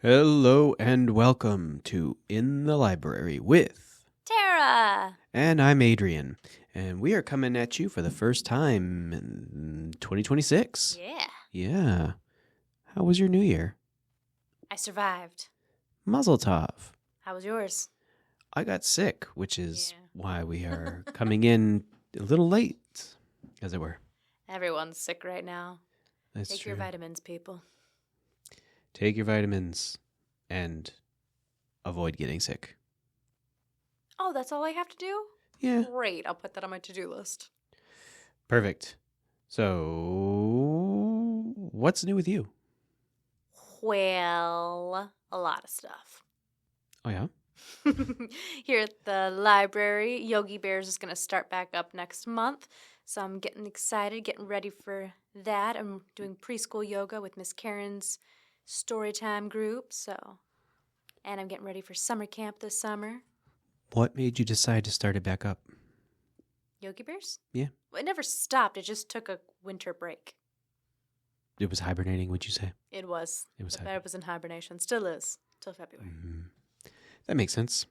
Hello and welcome to In the Library with Tara! and I'm Adrian, and we are coming at you for the first time in 2026. Yeah. Yeah. How was your new year? I survived. Mazel tov. How was yours? I got sick, which is Yeah. why we are coming in a little late, as it were. Everyone's sick right now. That's Take true. your vitamins, people. Take your vitamins and avoid getting sick. Oh, that's all I have to do? Yeah. Great. I'll put that on my to-do list. Perfect. So, what's new with you? Well, a lot of stuff. Oh, yeah? Here at the library, Yogi Bears is going to start back up next month. So I'm getting excited, getting ready for that. I'm doing preschool yoga with Miss Karen's Storytime group. And I'm getting ready for summer camp this summer. What made you decide to start it back up? Yogi Bears? Yeah. Well, it never stopped. It just took a winter break. It was hibernating, would you say? It was. It was The bed was in hibernation. Still is. Till February. Mm-hmm. That makes sense.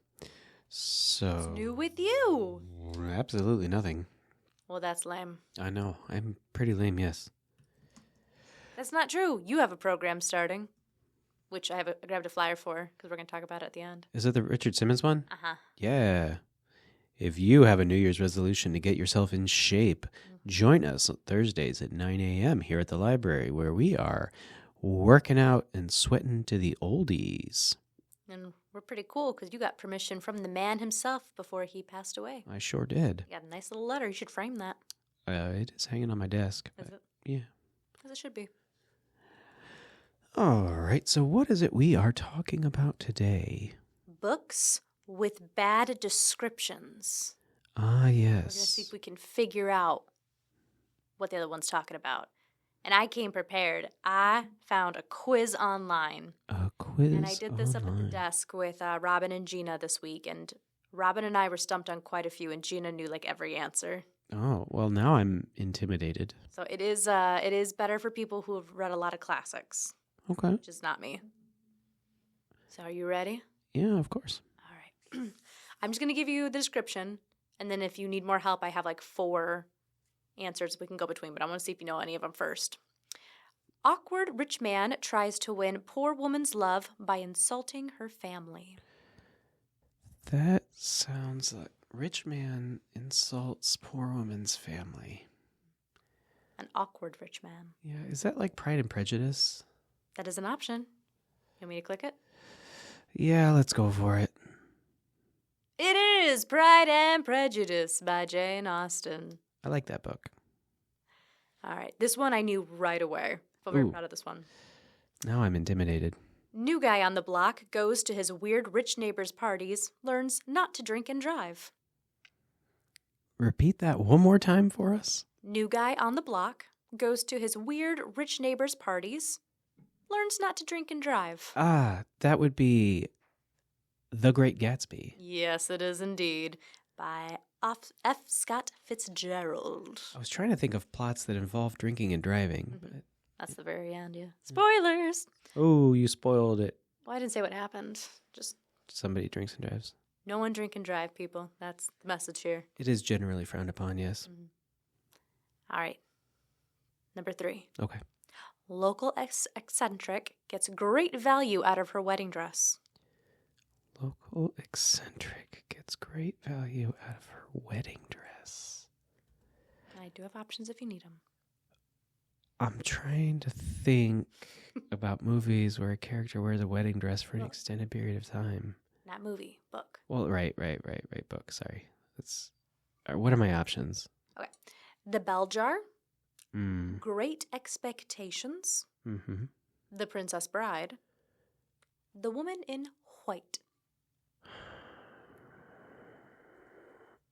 So, What's new with you? Absolutely nothing. Well, that's lame. I know. I'm pretty lame, yes. That's not true. You have a program starting, which I grabbed a flyer for because we're going to talk about it at the end. Is it the Richard Simmons one? Uh-huh. Yeah. If you have a New Year's resolution to get yourself in shape, join us on Thursdays at 9 a.m. here at the library where we are working out and sweating to the oldies. And we're pretty cool because you got permission from the man himself before he passed away. I sure did. You got a nice little letter. You should frame that. It is hanging on my desk. Is it? Yeah. As it should be. All right, so what is it we are talking about today? Books with bad descriptions. Ah, yes. We're going to see if we can figure out what the other one's talking about. And I came prepared. I found a quiz online. A quiz And I did this up at the online. desk with Robin and Gina this week. And Robin and I were stumped on quite a few, and Gina knew like every answer. Oh, well, now I'm intimidated. So it is better for people who have read a lot of classics, Okay. which is not me. So are you ready? Yeah, of course. All right. I'm just going to give you the description. And then if you need more help, I have like 4 answers we can go between, but I want to see if you know any of them first. Awkward rich man tries to win poor woman's love by insulting her family. That sounds like rich man insults poor woman's family. An awkward rich man. Yeah, is that like Pride and Prejudice? That is an option. You want me to click it? Yeah, let's go for it. It is Pride and Prejudice by Jane Austen. I like that book. All right. This one I knew right away. I'm very Ooh. proud of this one. Now I'm intimidated. New guy on the block goes to his weird rich neighbor's parties, learns not to drink and drive. Repeat that one more time for us. New guy on the block goes to his weird rich neighbor's parties, learns not to drink and drive. Ah, that would be The Great Gatsby. Yes, it is indeed. By F. Scott Fitzgerald. I was trying to think of plots that involve drinking and driving, but That's the very end, yeah. Spoilers! oh, you spoiled it. Well, I didn't say what happened. Just Somebody drinks and drives. no one drink and drive, people. That's the message here. It is generally frowned upon, yes. All right. Number 3. Okay. Local eccentric gets great value out of her wedding dress. Local eccentric gets great value out of her wedding dress. I do have options if you need them. I'm trying to think about movies where a character wears a wedding dress for an extended period of time. Not movie, book. Well, right, book, sorry. What are my options? Okay. The Bell Jar, Mm. Great Expectations, Mm-hmm. The Princess Bride, The Woman in White.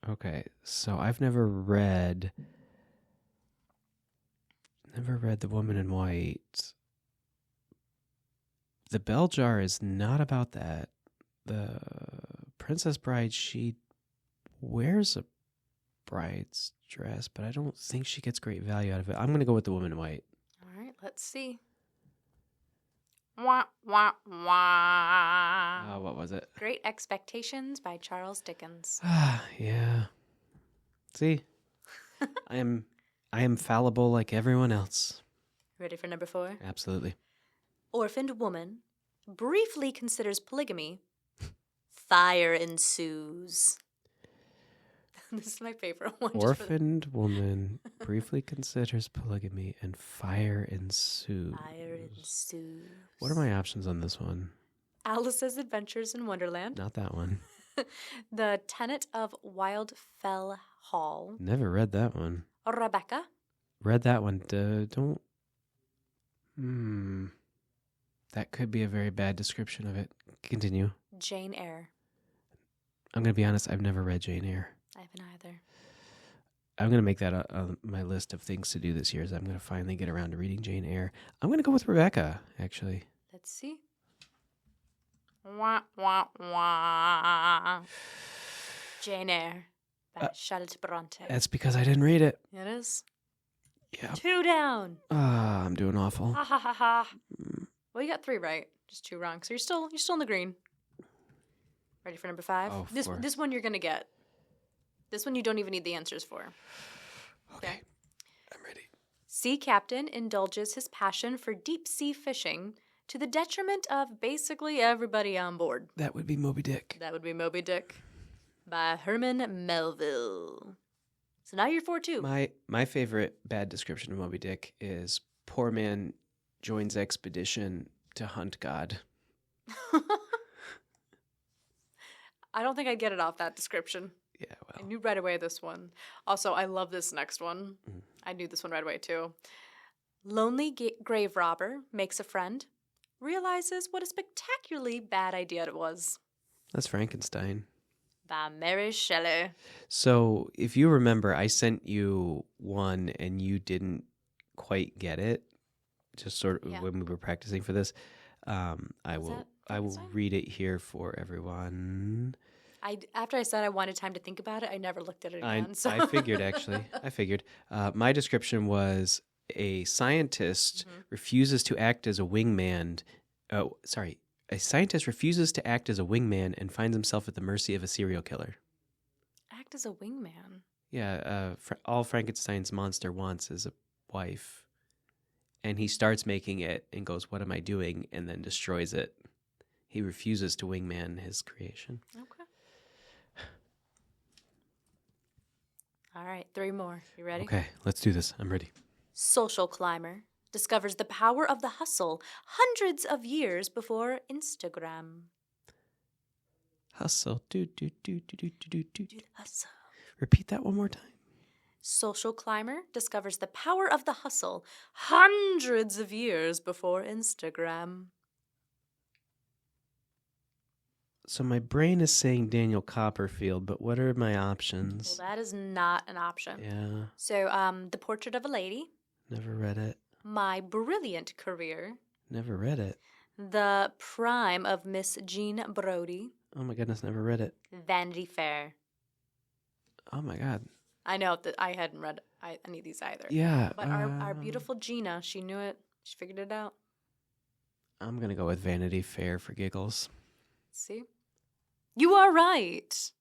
Okay, so I've never read The Woman in White. The Bell Jar is not about that. The Princess Bride, she wears a bride's dress, but I don't think she gets great value out of it. I'm going to go with The Woman in White. All right, let's see. Wah, wah, wah. What was it? Great Expectations by Charles Dickens. Yeah. See, I am fallible like everyone else. Ready for number 4? Absolutely. Orphaned woman briefly considers polygamy. Fire ensues. This is my favorite one. Orphaned woman briefly considers polygamy and fire ensues. Fire ensues. What are my options on this one? Alice's Adventures in Wonderland. Not that one. The Tenet of Wildfell Hall. Never read that one. Rebecca. Read that one. Don't. That could be a very bad description of it. Continue. Jane Eyre. I'm going to be honest. I've never read Jane Eyre. I haven't either. I'm going to make that on my list of things to do this year. Is I'm going to finally get around to reading Jane Eyre. I'm going to go with Rebecca, actually. Let's see. Wah, wah, wah. Jane Eyre by Charlotte Bronte. That's because I didn't read it. It is. Yeah. 2 down. I'm doing awful. Ha ha ha ha. Well, you got 3 right, just 2 wrong. So you're still in the green. Ready for number 5? Oh, this one you're gonna get. This one you don't even need the answers for. Okay. I'm ready. Sea captain indulges his passion for deep sea fishing to the detriment of basically everybody on board. That would be Moby Dick. That would be Moby Dick by Herman Melville. So now you're 4-2. My favorite bad description of Moby Dick is poor man joins expedition to hunt God. I don't think I'd get it off that description. Yeah, well. I knew right away this one. Also, I love this next one. I knew this one right away, too. Lonely grave robber makes a friend, realizes what a spectacularly bad idea it was. That's Frankenstein. By Mary Shelley. So, if you remember, I sent you one and you didn't quite get it. Just sort of when we were practicing for this. I will read it here for everyone. After I said I wanted time to think about it, I never looked at it again. I figured, actually. My description was a scientist refuses to act as a wingman. A scientist refuses to act as a wingman and finds himself at the mercy of a serial killer. Act as a wingman? Yeah, all Frankenstein's monster wants is a wife. And he starts making it and goes, "What am I doing?" and then destroys it. He refuses to wingman his creation. Okay. All right, 3 more. You ready? Okay, let's do this. I'm ready. Social climber discovers the power of the hustle hundreds of years before Instagram. Hustle. Do. Hustle. Repeat that one more time. Social climber discovers the power of the hustle hundreds of years before Instagram. So my brain is saying Daniel Copperfield, but what are my options? Well, that is not an option. Yeah. So, The Portrait of a Lady. Never read it. My Brilliant Career. Never read it. The Prime of Miss Jean Brodie. Oh my goodness, never read it. Vanity Fair. Oh my god. I know that I hadn't read any of these either. Yeah. But our beautiful Gina, she knew it. She figured it out. I'm going to go with Vanity Fair for giggles. See? You are right.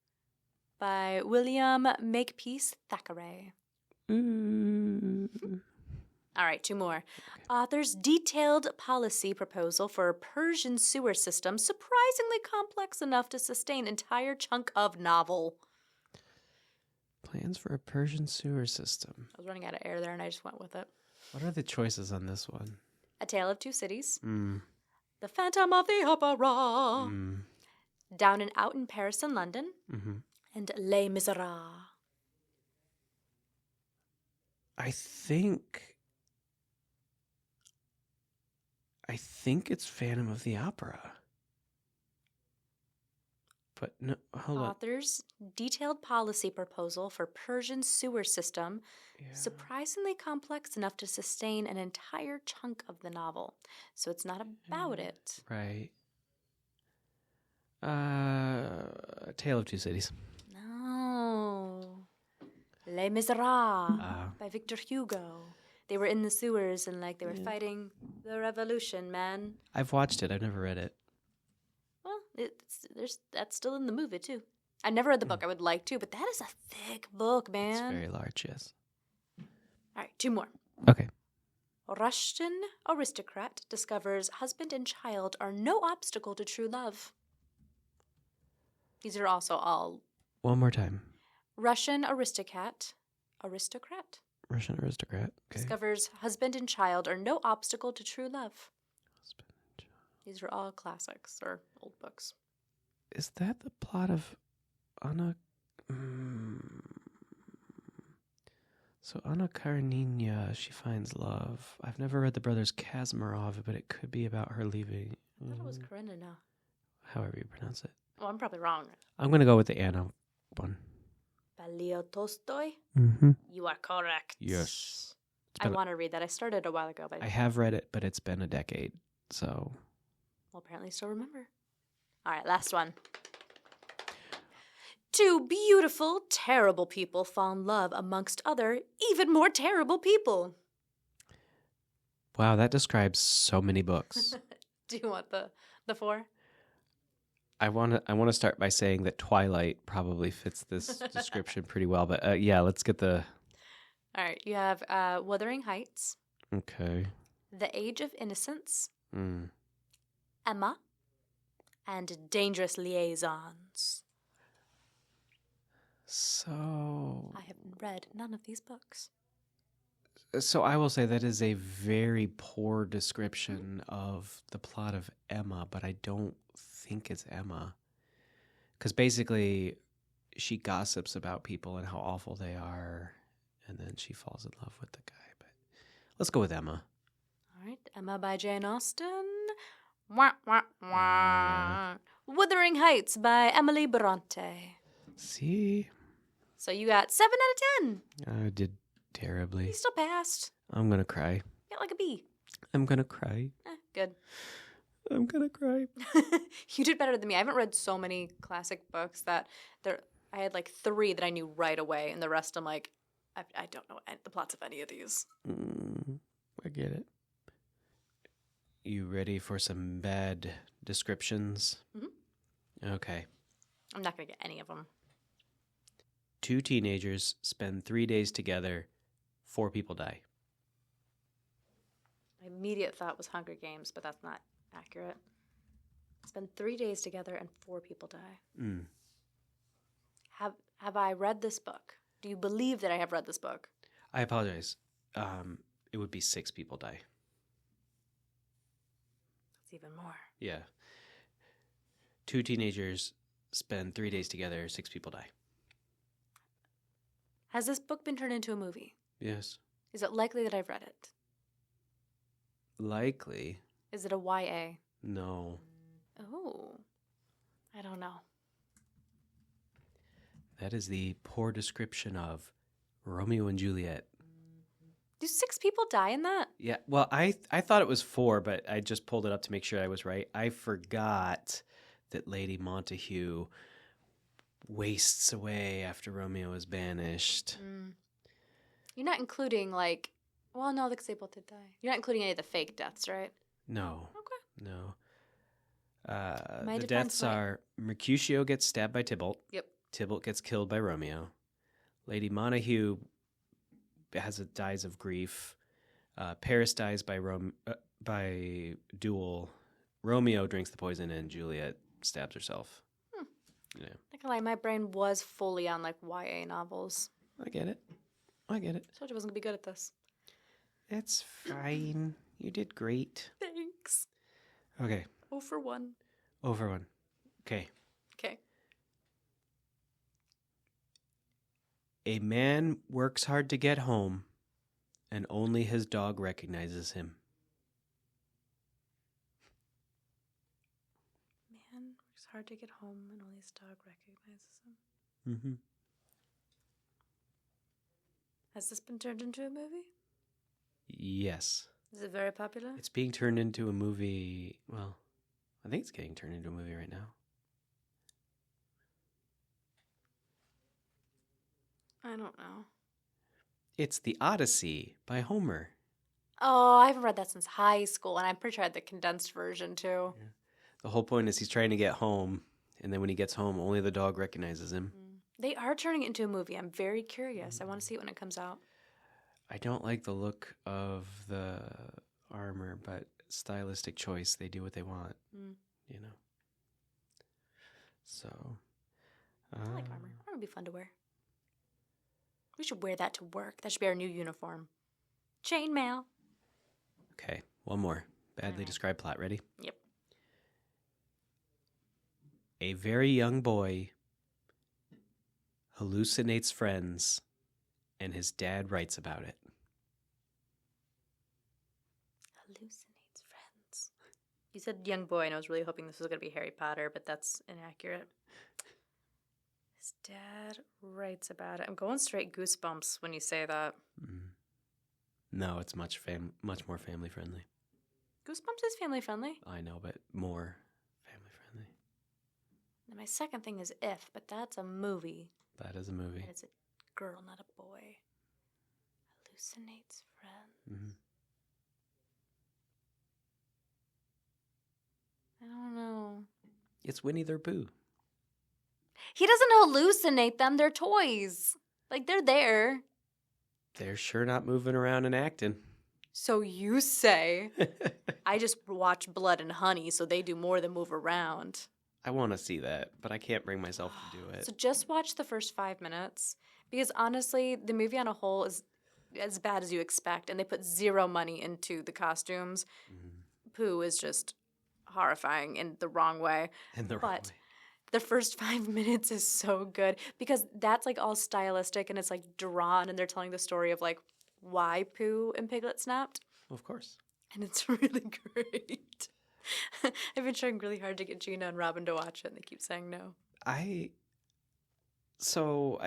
By William Makepeace Thackeray. Ooh. All right, 2 more. Author's detailed policy proposal for a Persian sewer system surprisingly complex enough to sustain entire chunk of novel. Plans for a Persian sewer system. I was running out of air there and I just went with it. What are the choices on this one? A Tale of Two Cities. Mm. The Phantom of the Opera. Mm. Down and Out in Paris and London. Mm-hmm. And Les Miserables. I think it's Phantom of the Opera. But no, hold on. Author's detailed policy proposal for Persian sewer system, surprisingly complex enough to sustain an entire chunk of the novel. So it's not about it. Right. Tale of Two Cities. No. Les Miserables by Victor Hugo. They were in the sewers and they were fighting The Revolution, man. I've watched it. I've never read it. Well, that's still in the movie, too. I never read the book. I would like to, but that is a thick book, man. It's very large, yes. All right, 2 more. Okay. Russian aristocrat discovers husband and child are no obstacle to true love. These are also all... One more time. Russian aristocrat. Russian aristocrat. Okay. Discovers husband and child are no obstacle to true love. Husband and child. These are all classics or old books. Is that the plot of Anna? So Anna Karenina, she finds love. I've never read the Brothers Kazamarov, but it could be about her leaving. I thought it was Karenina. However you pronounce it. Well, I'm probably wrong. I'm going to go with the Anna one. By Leo Tolstoy? Mm-hmm. You are correct. Yes. I want to read that. I started a while ago. But I have read it, but it's been a decade, so... Well, apparently still remember. All right, last one. 2 beautiful, terrible people fall in love amongst other, even more terrible people. Wow, that describes so many books. Do you want the 4? I want to start by saying that Twilight probably fits this description pretty well, but yeah, let's get the... All right, you have Wuthering Heights. Okay. The Age of Innocence. Mm. Emma. And Dangerous Liaisons. So... I have read none of these books. So I will say that is a very poor description of the plot of Emma, but I don't think it's Emma. Because basically, she gossips about people and how awful they are, and then she falls in love with the guy. But let's go with Emma. All right, Emma by Jane Austen. Wah, wah, wah. Wuthering Heights by Emily Bronte. See? So you got 7 out of 10. I did terribly. You still passed. I'm going to cry. Get like a B. I'm going to cry. Good. I'm going to cry. You did better than me. I haven't read so many classic books that I had like 3 that I knew right away, and the rest I'm like, I don't know the plots of any of these. I get it. You ready for some bad descriptions? Mm-hmm. Okay. I'm not going to get any of them. 2 teenagers spend 3 days together. 4 people die. My immediate thought was Hunger Games, but that's not accurate. Spend 3 days together and 4 people die. Mm. Have I read this book? Do you believe that I have read this book? I apologize. It would be 6 people die. That's even more. Yeah. 2 teenagers spend 3 days together. 6 people die. Has this book been turned into a movie? Yes. Is it likely that I've read it? Likely. Is it a YA? No. Oh. I don't know. That is the poor description of Romeo and Juliet. Do 6 people die in that? Yeah, well, I thought it was 4, but I just pulled it up to make sure I was right. I forgot that Lady Montague wastes away after Romeo is banished. You're not including, like... Well, no, because they both did die. You're not including any of the fake deaths, right? No. Okay. No. My The defense deaths are Mercutio gets stabbed by Tybalt. Yep. Tybalt gets killed by Romeo. Lady Montague dies of grief. Paris dies by duel. Romeo drinks the poison, and Juliet stabs herself. Yeah. Not gonna lie, my brain was fully on like YA novels. I get it. Told you I wasn't gonna be good at this. It's fine. You did great. Thanks. Okay. 0 for 1. Over 1. Okay. Okay. A man works hard to get home, and only his dog recognizes him. Man works hard to get home, and only his dog recognizes him. Mm-hmm. Has this been turned into a movie? Yes. Is it very popular? It's being turned into a movie. Well, I think it's getting turned into a movie right now. I don't know. It's The Odyssey by Homer. Oh, I haven't read that since high school, and I'm pretty sure I had the condensed version too. Yeah. The whole point is he's trying to get home, and then when he gets home, only the dog recognizes him. They are turning it into a movie. I'm very curious. I want to see it when it comes out. I don't like the look of the armor, but stylistic choice. They do what they want, you know. So, I like armor. Armor would be fun to wear. We should wear that to work. That should be our new uniform. Chainmail. okay, one more. Badly right. described plot. Ready? Yep. A very young boy hallucinates friends, and his dad writes about it. Hallucinates friends. You said young boy, and I was really hoping this was going to be Harry Potter, but that's inaccurate. His dad writes about it. I'm going straight goosebumps when you say that. No, it's much more family friendly. Goosebumps is family friendly. I know, but more family friendly. And my second thing is If, but that's a movie. That is a movie. And it's a girl, not a boy. Hallucinates friends. I don't know. It's Winnie the Pooh. He doesn't hallucinate them. They're toys. Like, they're there. They're sure not moving around and acting. So you say. I just watch Blood and Honey, so they do more than move around. I want to see that, but I can't bring myself to do it. So just watch the first 5 minutes. Because honestly, the movie on a whole is as bad as you expect. And they put zero money into the costumes. Pooh is just horrifying in the wrong way. In the wrong way. The first 5 minutes is so good because that's like all stylistic and it's like drawn and they're telling the story of like why Pooh and Piglet snapped. Of course. And it's really great. I've been trying really hard to get Gina and Robin to watch it and they keep saying no. I know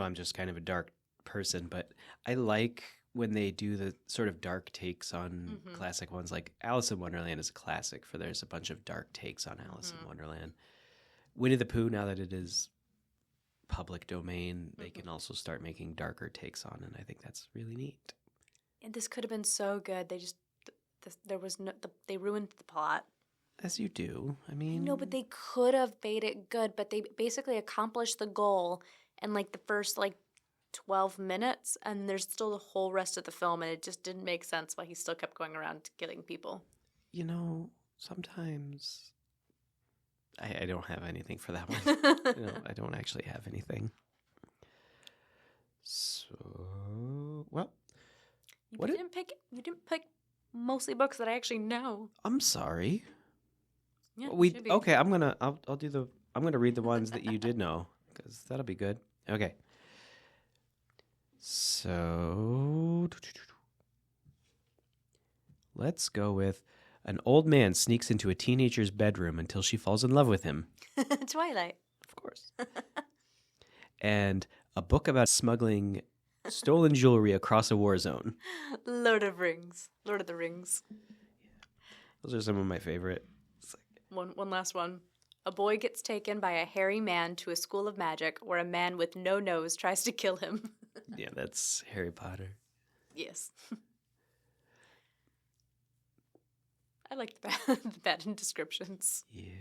I'm just kind of a dark person, but I like when they do the sort of dark takes on classic ones. Like Alice in Wonderland is a classic for there's a bunch of dark takes on Alice in Wonderland. Winnie the Pooh, now that it is public domain, they can also start making darker takes on, and I think that's really neat. And this could have been so good. They ruined the plot. As you do. I mean... No, but they could have made it good, but they basically accomplished the goal in like the first 12 minutes, and there's still the whole rest of the film, and it just didn't make sense why he still kept going around killing people. You know, sometimes... I don't have anything for that one. I don't actually have anything. So, well, you didn't pick mostly books that I actually know. I'm sorry. Yeah, okay. I'm gonna read the ones that you did know because that'll be good. Okay. So, let's go with. An old man sneaks into a teenager's bedroom until she falls in love with him. Twilight. Of course. And a book about smuggling stolen jewelry across a war zone. Lord of the Rings. Yeah. Those are some of my favorite. One last one. A boy gets taken by a hairy man to a school of magic where a man with no nose tries to kill him. Yeah, that's Harry Potter. Yes. I like the bad descriptions. Yeah.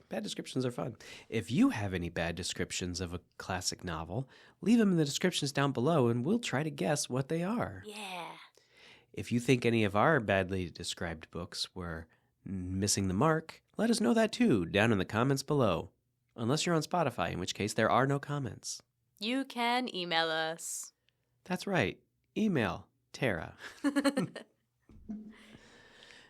Bad descriptions are fun. If you have any bad descriptions of a classic novel, leave them in the descriptions down below and we'll try to guess what they are. Yeah. If you think any of our badly described books were missing the mark, let us know that too down in the comments below. Unless you're on Spotify, in which case there are no comments. You can email us. That's right. Email Tara.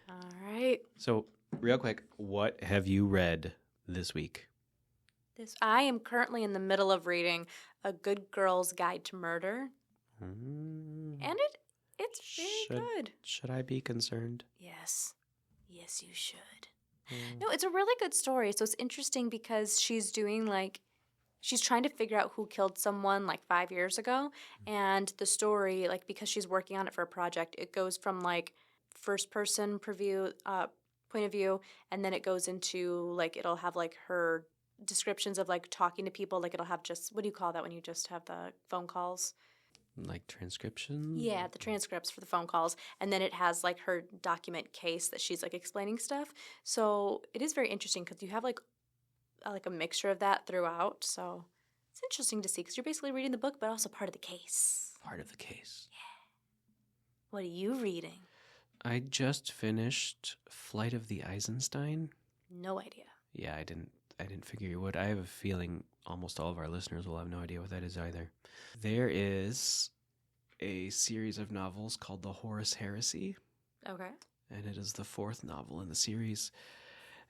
All right. So, real quick, what have you read this week? I am currently in the middle of reading A Good Girl's Guide to Murder. And it's very good. Should I be concerned? Yes. Yes, you should. No, it's a really good story. So it's interesting because she's trying to figure out who killed someone 5 years ago. And the story, because she's working on it for a project, it goes from first person point of view, and then it goes into it'll have her descriptions of talking to people. It'll have just, what do you call that when you just have the phone calls? Like transcription? Yeah, the transcripts for the phone calls. And then it has like her document case that she's like explaining stuff. So it is very interesting because you have like a mixture of that throughout. So it's interesting to see because you're basically reading the book, but also part of the case. Part of the case. What are you reading? I just finished Flight of the Eisenstein. No idea. Yeah, I didn't figure you would. I have a feeling almost all of our listeners will have no idea what that is either. There is a series of novels called The Horus Heresy. Okay. And it is the 4th novel in the series.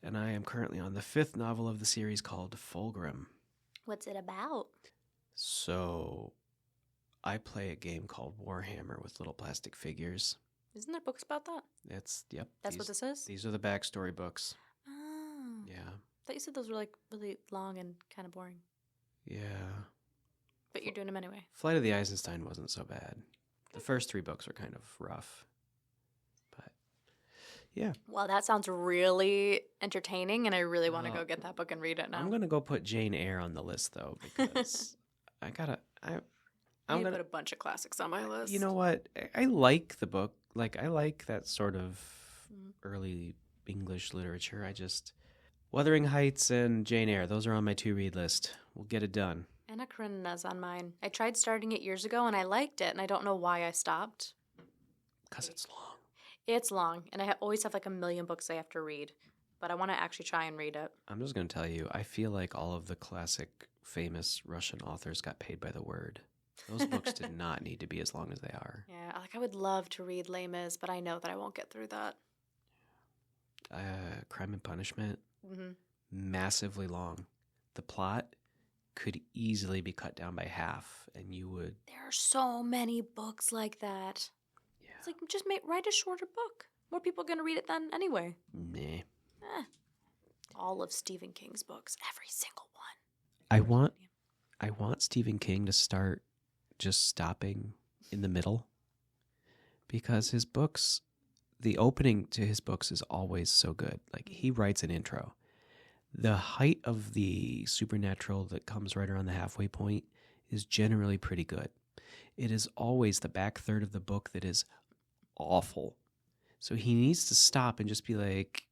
And I am currently on the 5th novel of the series called Fulgrim. What's it about? So, I play a game called Warhammer with little plastic figures. Isn't there books about that? Yep. That's what this is? These are the backstory books. Oh. Yeah. I thought you said those were like really long and kind of boring. Yeah. But you're doing them anyway. Flight of the Eisenstein wasn't so bad. The first 3 books were kind of rough. But, yeah. Well, that sounds really entertaining, and I really want to go get that book and read it now. I'm going to go put Jane Eyre on the list, though, because I'm going to put a bunch of classics on my list. You know what? I like the book. Like, I like that sort of early English literature. Wuthering Heights and Jane Eyre, those are on my to-read list. We'll get it done. Anna Karenina's on mine. I tried starting it years ago, and I liked it, and I don't know why I stopped. Because it's long. It's long, and I always have like a million books I have to read, but I want to actually try and read it. I'm just going to tell you, I feel like all of the classic, famous Russian authors got paid by the word. Those books did not need to be as long as they are. Yeah, like I would love to read Les Mis, but I know that I won't get through that. Crime and Punishment, Mm-hmm. massively long. The plot could easily be cut down by half, and you would... There are so many books like that. Yeah. It's like, just write a shorter book. More people are going to read it then anyway. Meh. All of Stephen King's books, every single one. I want Stephen King to start just stopping in the middle, because his books, the opening to his books is always so good. Like, he writes an intro. The height of the supernatural that comes right around the halfway point is generally pretty good. It is always the back third of the book that is awful. So he needs to stop and just be like...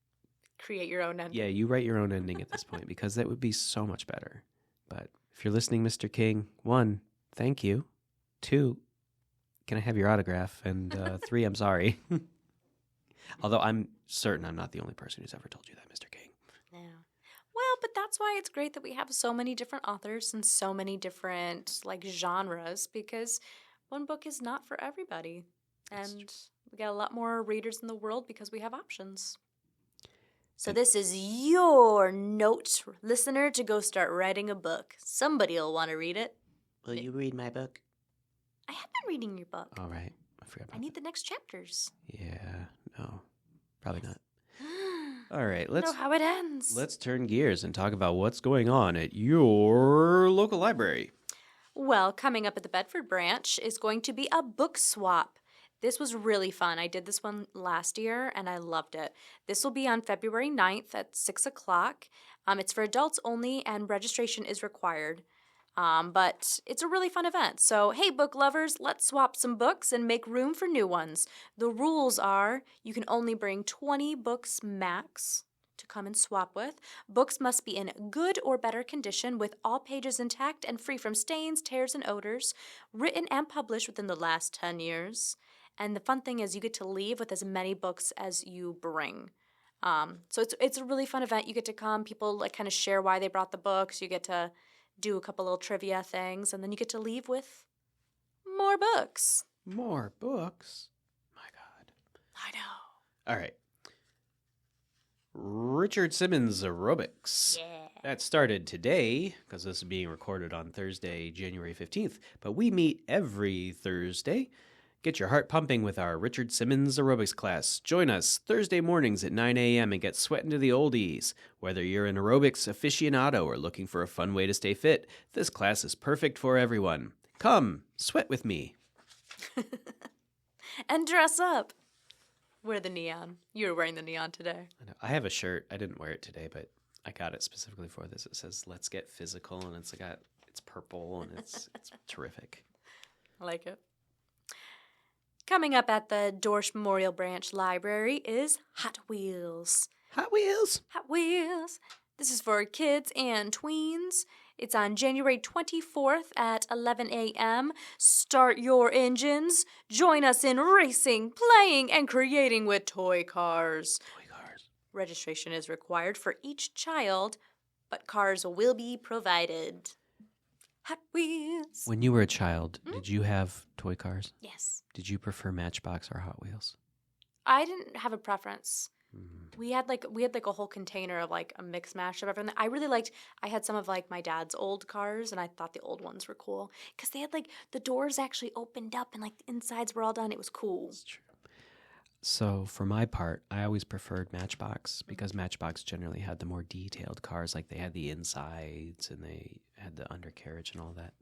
Create your own ending. Yeah, you write your own ending at this point, because that would be so much better. But if you're listening, Mr. King, 1, thank you. 2, can I have your autograph? And 3, I'm sorry. Although I'm certain I'm not the only person who's ever told you that, Mr. King. No. Well, but that's why it's great that we have so many different authors and so many different like genres, because one book is not for everybody. And we got a lot more readers in the world because we have options. So this is your note, listener, to go start writing a book. Somebody will want to read it. Will you read my book? I have been reading your book. All right. I forgot about I need the next chapters. Yeah, no, probably not. All right, let's know how it ends. Let's turn gears and talk about what's going on at your local library. Well, coming up at the Bedford branch is going to be a book swap. This was really fun. I did this one last year, and I loved it. This will be on February 9th at 6 o'clock. It's for adults only, and registration is required. But it's a really fun event. So, hey, book lovers, let's swap some books and make room for new ones. The rules are you can only bring 20 books max to come and swap with. Books must be in good or better condition with all pages intact and free from stains, tears, and odors, written and published within the last 10 years. And the fun thing is you get to leave with as many books as you bring. So it's a really fun event. You get to come. People like kind of share why they brought the books. You get to do a couple little trivia things, and then you get to leave with more books. More books? My God. I know. All right. Richard Simmons Aerobics. Yeah. That started today, because this is being recorded on Thursday, January 15th. But we meet every Thursday. Get your heart pumping with our Richard Simmons Aerobics class. Join us Thursday mornings at 9 a.m. and get sweating to the oldies. Whether you're an aerobics aficionado or looking for a fun way to stay fit, this class is perfect for everyone. Come, sweat with me. And dress up. Wear the neon. You were wearing the neon today. I have a shirt. I didn't wear it today, but I got it specifically for this. It says, "Let's get physical," and it's purple, and it's terrific. I like it. Coming up at the Dorsch Memorial Branch Library is Hot Wheels. Hot Wheels. Hot Wheels. This is for kids and tweens. It's on January 24th at 11 a.m. Start your engines. Join us in racing, playing, and creating with toy cars. Registration is required for each child, but cars will be provided. Hot Wheels. When you were a child, did you have toy cars? Yes. Did you prefer Matchbox or Hot Wheels? I didn't have a preference. We had a whole container of like a mix mash of everything. I had some of like my dad's old cars, and I thought the old ones were cool because they had like the doors actually opened up and like the insides were all done. It was cool. That's true. So for my part, I always preferred Matchbox because Matchbox generally had the more detailed cars, like they had the insides and they had the undercarriage and all that.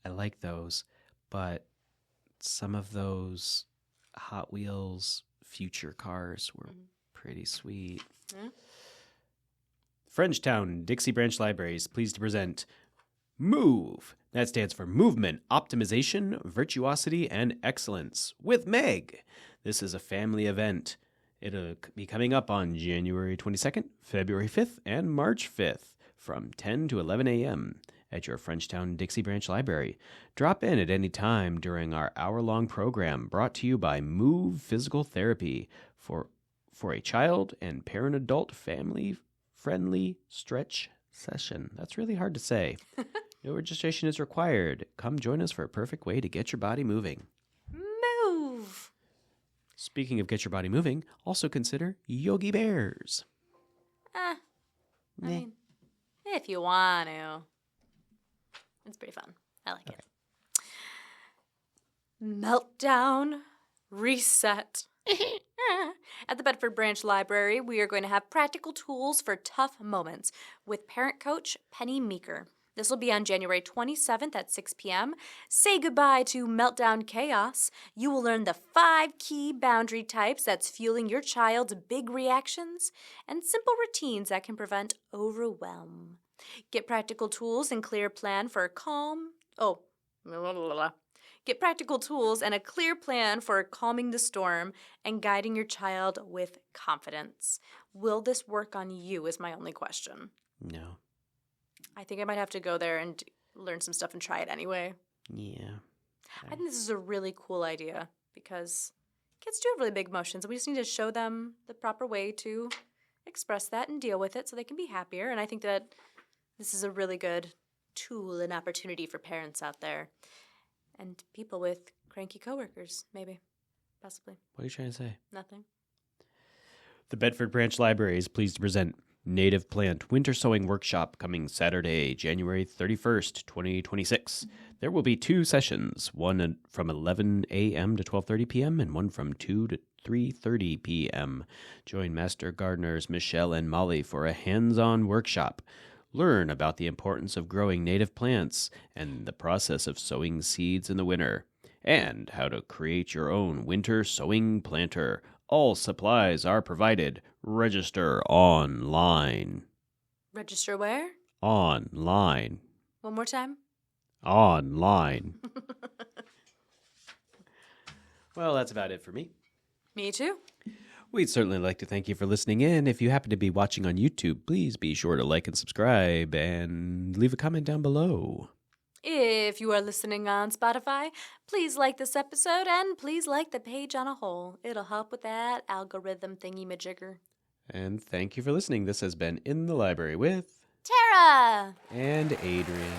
I like those, but some of those Hot Wheels future cars were pretty sweet. Yeah. Frenchtown Dixie Branch Library is pleased to present MOVE. That stands for Movement, Optimization, Virtuosity, and Excellence with Meg. This is a family event. It'll be coming up on January 22nd, February 5th, and March 5th from 10 to 11 a.m. at your Frenchtown Dixie Branch Library. Drop in at any time during our hour-long program brought to you by Move Physical Therapy for a child and parent-adult family-friendly stretch session. That's really hard to say. No registration is required. Come join us for a perfect way to get your body moving. Move. Speaking of get your body moving, also consider Yogi Bears. I mean, if you want to. It's pretty fun. I like it. Meltdown. Reset. At the Bedford Branch Library, we are going to have practical tools for tough moments with parent coach Penny Meeker. This will be on January 27th at 6 p.m. Say goodbye to meltdown chaos. You will learn the 5 key boundary types that's fueling your child's big reactions and simple routines that can prevent overwhelm. Get practical tools and clear plan for a Get practical tools and a clear plan for calming the storm and guiding your child with confidence. Will this work on you is my only question. No. I think I might have to go there and learn some stuff and try it anyway. Yeah. I think this is a really cool idea because kids do have really big emotions, and we just need to show them the proper way to express that and deal with it so they can be happier. And I think that this is a really good tool and opportunity for parents out there and people with cranky coworkers, maybe, possibly. What are you trying to say? Nothing. The Bedford Branch Library is pleased to present Native Plant Winter Sowing Workshop coming Saturday, January 31st, 2026. There will be 2 sessions, one from 11 a.m. to 12:30 p.m. and one from 2 to 3:30 p.m. Join Master Gardeners Michelle and Molly for a hands-on workshop. Learn about the importance of growing native plants and the process of sowing seeds in the winter, and how to create your own winter sowing planter. All supplies are provided. Register online. Register where? Online. One more time? Online. Well, that's about it for me. Me too. We'd certainly like to thank you for listening in. If you happen to be watching on YouTube, please be sure to like and subscribe and leave a comment down below. If you are listening on Spotify, please like this episode and please like the page on a whole. It'll help with that algorithm thingy-majigger. And thank you for listening. This has been In the Library with Tara and Adrian.